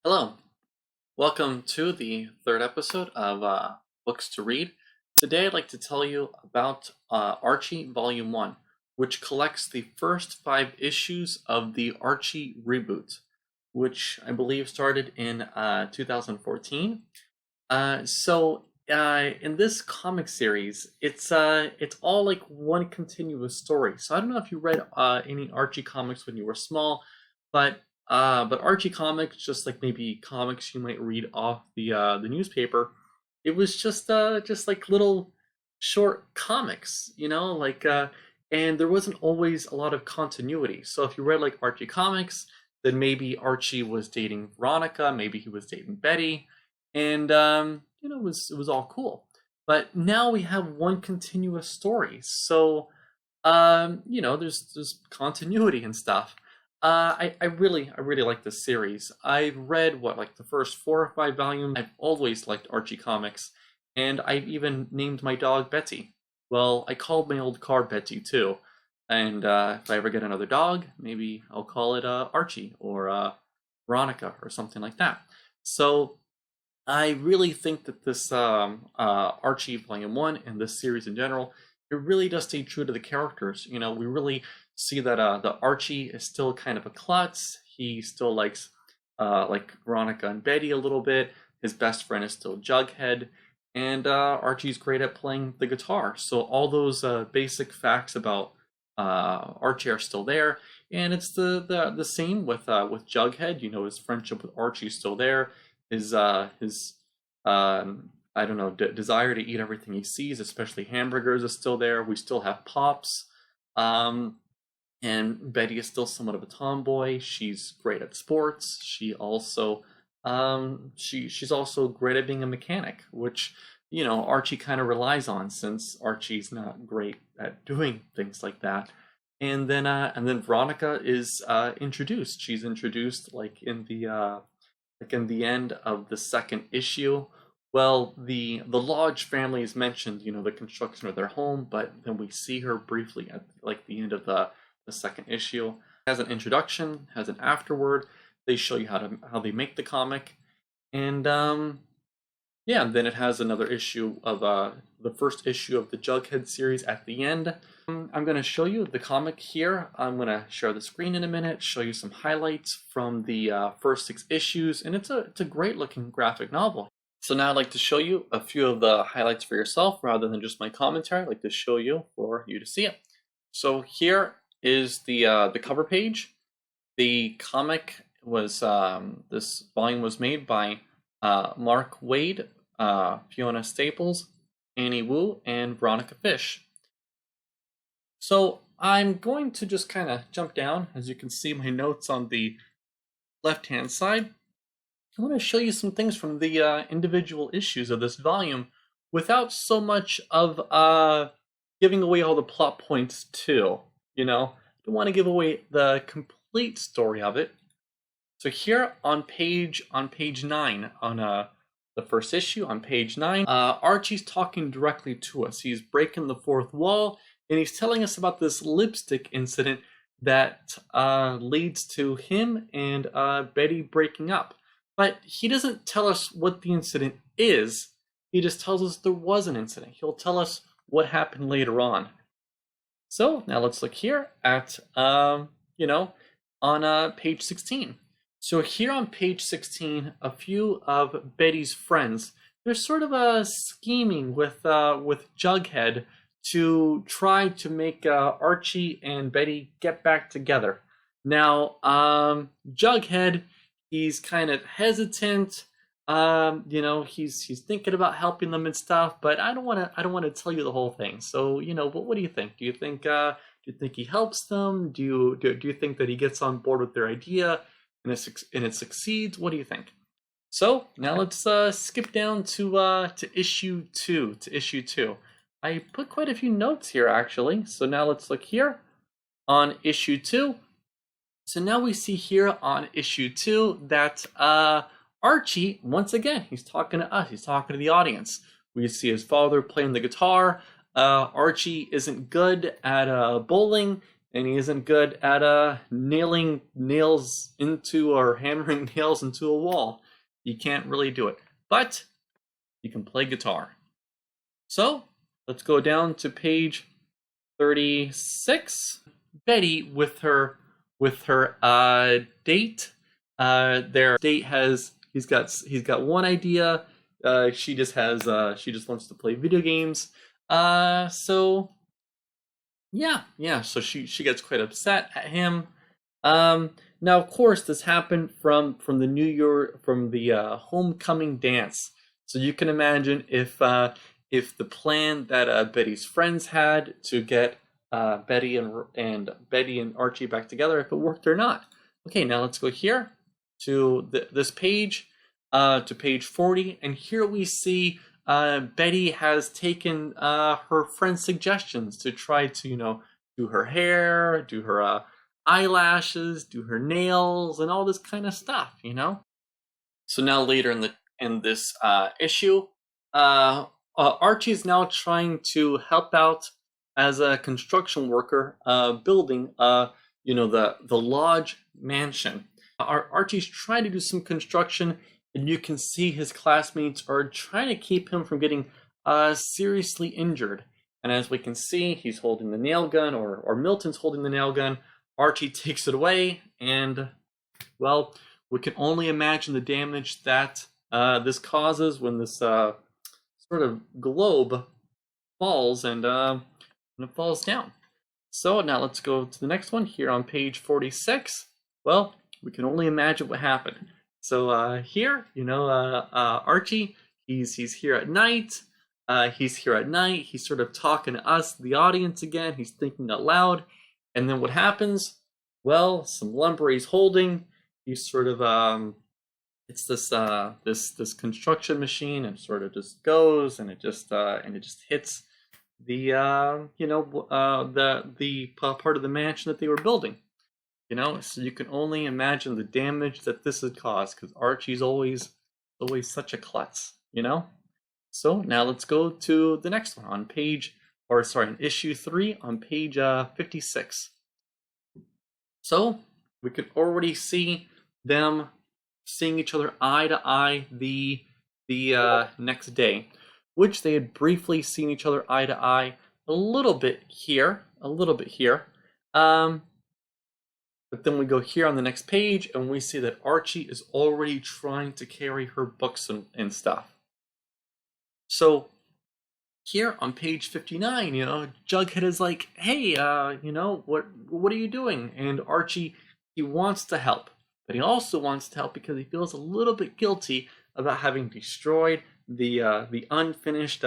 Hello, welcome to the third episode of Books to Read. Today I'd like to tell you about Archie Volume 1, which collects the first 5 issues of the Archie reboot, which I believe started in 2014. In this comic series, it's all like one continuous story. So I don't know if you read any Archie comics when you were small, but Archie comics, just like maybe comics you might read off the newspaper, it was just like little short comics, and there wasn't always a lot of continuity. So if you read like Archie comics, then maybe Archie was dating Veronica, maybe he was dating Betty, and it was all cool. But now we have one continuous story, so there's continuity and stuff. I really like this series. I've read like the first 4 or 5 volumes. I've always liked Archie comics, and I've even named my dog Betty. Well, I called my old car Betty too, and if I ever get another dog, maybe I'll call it Archie or Veronica or something like that. So I really think that this Archie Volume 1 and this series in general, it really does stay true to the characters. We really see that the Archie is still kind of a klutz. He still likes like Veronica and Betty a little bit. His best friend is still Jughead, and Archie's great at playing the guitar. So all those basic facts about Archie are still there, and it's the same with Jughead. His friendship with Archie is still there. His I don't know, desire to eat everything he sees, especially hamburgers, is still there. We still have Pops. And Betty is still somewhat of a tomboy. She's great at sports. She's also great at being a mechanic, which Archie kind of relies on, since Archie's not great at doing things like that. And then Veronica is introduced. She's introduced like in the end of the second issue. Well, the Lodge family is mentioned, the construction of their home, but then we see her briefly at like the end of the second issue. It has an introduction, has an afterword. They show you how they make the comic, and yeah, and then it has another issue of the first issue of the Jughead series at the end. I'm going to show you the comic here. I'm going to share the screen in a minute, show you some highlights from the first 6 issues, and it's a great looking graphic novel. So now I'd like to show you a few of the highlights for yourself rather than just my commentary. I'd like to show you for you to see it. So here is the cover page. The comic was this volume was made by Mark Waid, Fiona Staples, Annie Wu, and Veronica Fish. So I'm going to just kind of jump down. As you can see, my notes on the left-hand side. I want to show you some things from the individual issues of this volume without so much of giving away all the plot points too. I don't want to give away the complete story of it. So here on page 9, on the first issue, on page 9, Archie's talking directly to us. He's breaking the fourth wall, and he's telling us about this lipstick incident that leads to him and Betty breaking up. But he doesn't tell us what the incident is. He just tells us there was an incident. He'll tell us what happened later on. So now let's look here at, on page 16. So here on page 16, a few of Betty's friends, they're sort of scheming with Jughead to try to make Archie and Betty get back together. Now, Jughead, he's kind of hesitant. He's thinking about helping them and stuff, but I don't want to tell you the whole thing. So, but what do you think? Do you think he helps them? Do you think that he gets on board with their idea and it succeeds? What do you think? So now let's skip down to issue 2. I put quite a few notes here actually. So now let's look here on issue 2. So now we see here on issue 2 that Archie, once again, he's talking to us. He's talking to the audience. We see his father playing the guitar. Archie isn't good at bowling, and he isn't good at nailing nails into or hammering nails into a wall. He can't really do it, but he can play guitar. So let's go down to page 36. Betty with her date. Their date has he's got one idea. She just wants to play video games. So yeah. So she gets quite upset at him. Now of course this happened from the homecoming dance. So you can imagine if the plan that Betty's friends had to get Betty and Archie back together, if it worked or not. Okay, now let's go here to this page, to page 40, and here we see Betty has taken her friend's suggestions to try to do her hair, do her eyelashes, do her nails, and all this kind of stuff. So now later in this issue, Archie's now trying to help out as a construction worker, building the Lodge mansion. Archie's trying to do some construction, and you can see his classmates are trying to keep him from getting seriously injured. And as we can see, he's holding the nail gun, or Milton's holding the nail gun. Archie takes it away, and well, we can only imagine the damage that this causes when this sort of globe falls and it falls down. So now let's go to the next one here on page 46. Well, we can only imagine what happened. So here, Archie, he's here at night. He's sort of talking to us, the audience again. He's thinking out loud. And then what happens? Well, some lumber he's holding. He's sort of it's this construction machine, and sort of just goes, and it just hits the part of the mansion that they were building. So you can only imagine the damage that this would cause, because Archie's always such a klutz. So now let's go to the next one on issue 3 on page 56. So we can already see them seeing each other eye to eye the next day, which they had briefly seen each other eye to eye a little bit here. But then we go here on the next page, and we see that Archie is already trying to carry her books and stuff. So here on page 59, Jughead is like, hey, what are you doing? And Archie, he wants to help, but he also wants to help because he feels a little bit guilty about having destroyed the unfinished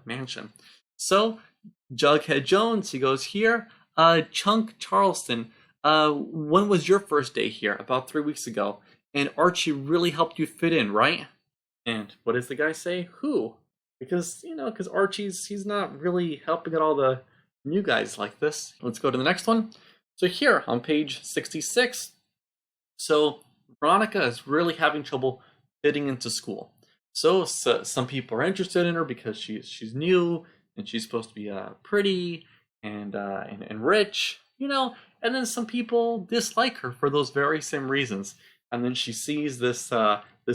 mansion. So Jughead Jones, he goes here, Chunk Charleston, when was your first day here? About 3 weeks ago. And Archie really helped you fit in, right? And what does the guy say? Who? Because he's not really helping out all the new guys like this. Let's go to the next one. So here on page 66, so Veronica is really having trouble fitting into school. So some people are interested in her because she's new, and she's supposed to be pretty and rich, and then some people dislike her for those very same reasons. And then she sees this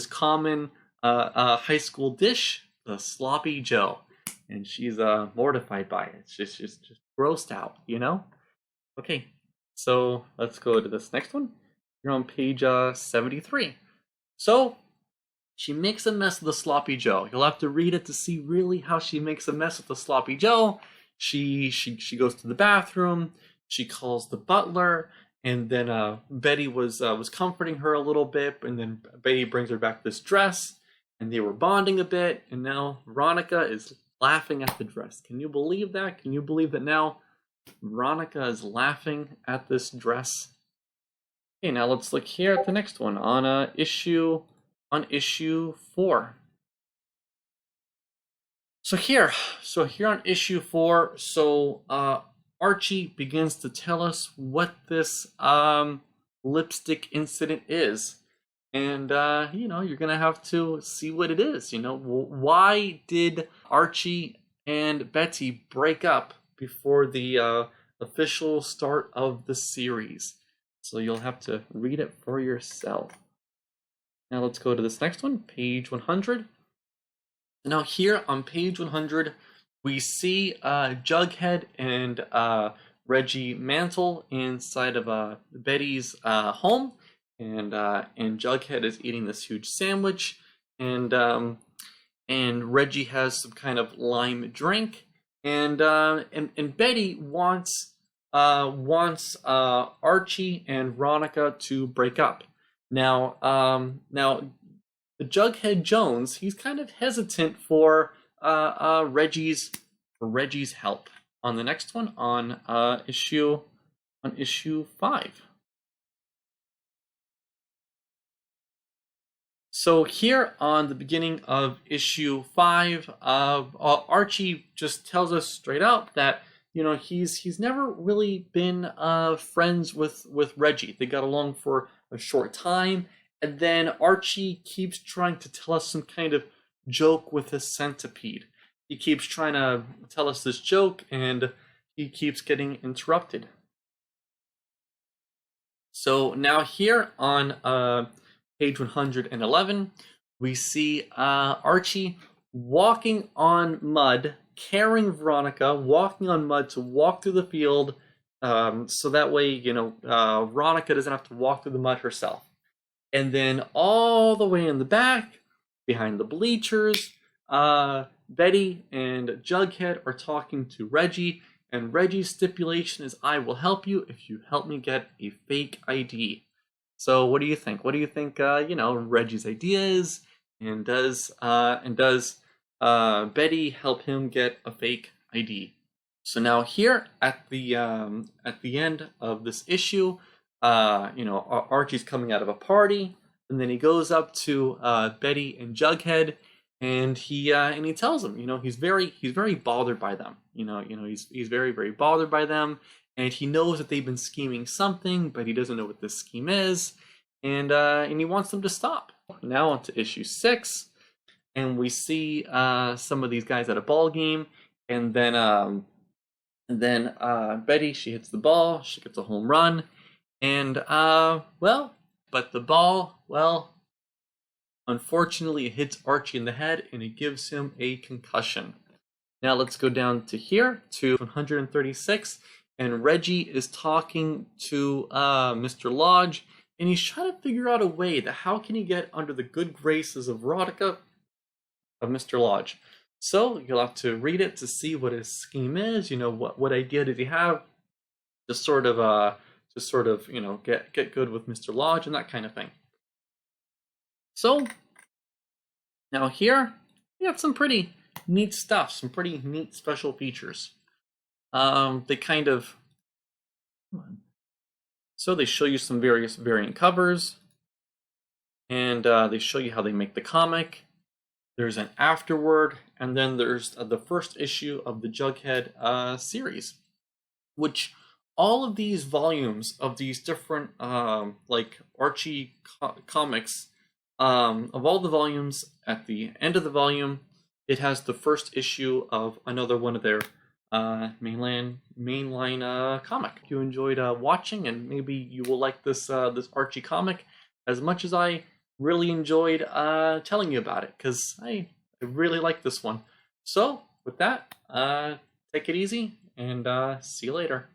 common high school dish, the sloppy Joe, and she's mortified by it. It's just grossed out, Okay, so let's go to this next one. You're on page 73. So she makes a mess of the sloppy Joe. You'll have to read it to see really how she makes a mess with the sloppy Joe. She goes to the bathroom. She calls the butler, and then Betty was comforting her a little bit, and then Betty brings her back this dress, and they were bonding a bit, and now Veronica is laughing at the dress. Can you believe that? Can you believe that now Veronica is laughing at this dress? Okay, now let's look here at the next one on issue 4. So here on issue 4, Archie begins to tell us what this lipstick incident is. And, you're going to have to see what it is. Why did Archie and Betty break up before the official start of the series. So you'll have to read it for yourself. Now let's go to this next one, page 100. Now here on page 100, we see Jughead and Reggie Mantle inside of Betty's home, and Jughead is eating this huge sandwich, and Reggie has some kind of lime drink, and Betty wants Archie and Veronica to break up. Now Jughead Jones, he's kind of hesitant for Reggie's help. On the next one, on issue 5. So here on the beginning of issue 5, Archie just tells us straight up that he's never really been friends with Reggie. They got along for a short time, and then Archie keeps trying to tell us some kind of joke with a centipede. He keeps trying to tell us this joke, and he keeps getting interrupted. So now here on page 111, we see Archie walking on mud, carrying Veronica, walking on mud to walk through the field, so that way, Veronica doesn't have to walk through the mud herself. And then all the way in the back, behind the bleachers, Betty and Jughead are talking to Reggie, and Reggie's stipulation is, "I will help you if you help me get a fake ID." So what do you think? What do you think, Reggie's idea is? And does Betty help him get a fake ID? So now here at the end of this issue, Archie's coming out of a party, and then he goes up to Betty and Jughead, and he tells them, he's very bothered by them. He's very, very bothered by them, and he knows that they've been scheming something, but he doesn't know what this scheme is, and he wants them to stop. Now on to issue 6, and we see some of these guys at a ball game, and then Betty, she hits the ball, she gets a home run, and but the ball, unfortunately, it hits Archie in the head, and it gives him a concussion. Now let's go down to here, to 136, and Reggie is talking to Mr. Lodge, and he's trying to figure out a way that how can he get under the good graces of Veronica, of Mr. Lodge. So you'll have to read it to see what his scheme is. What idea did he have to sort of get good with Mr. Lodge and that kind of thing. So now here we got some pretty neat stuff, some pretty neat special features. They kind of they show you some various variant covers, and they show you how they make the comic. There's an afterword, and then there's the first issue of the Jughead series, which all of these volumes of these different Archie comics, of all the volumes, at the end of the volume, it has the first issue of another one of their mainline comic. If you enjoyed watching, and maybe you will like this Archie comic as much as I really enjoyed telling you about it, because I really like this one. So with that, take it easy, and see you later.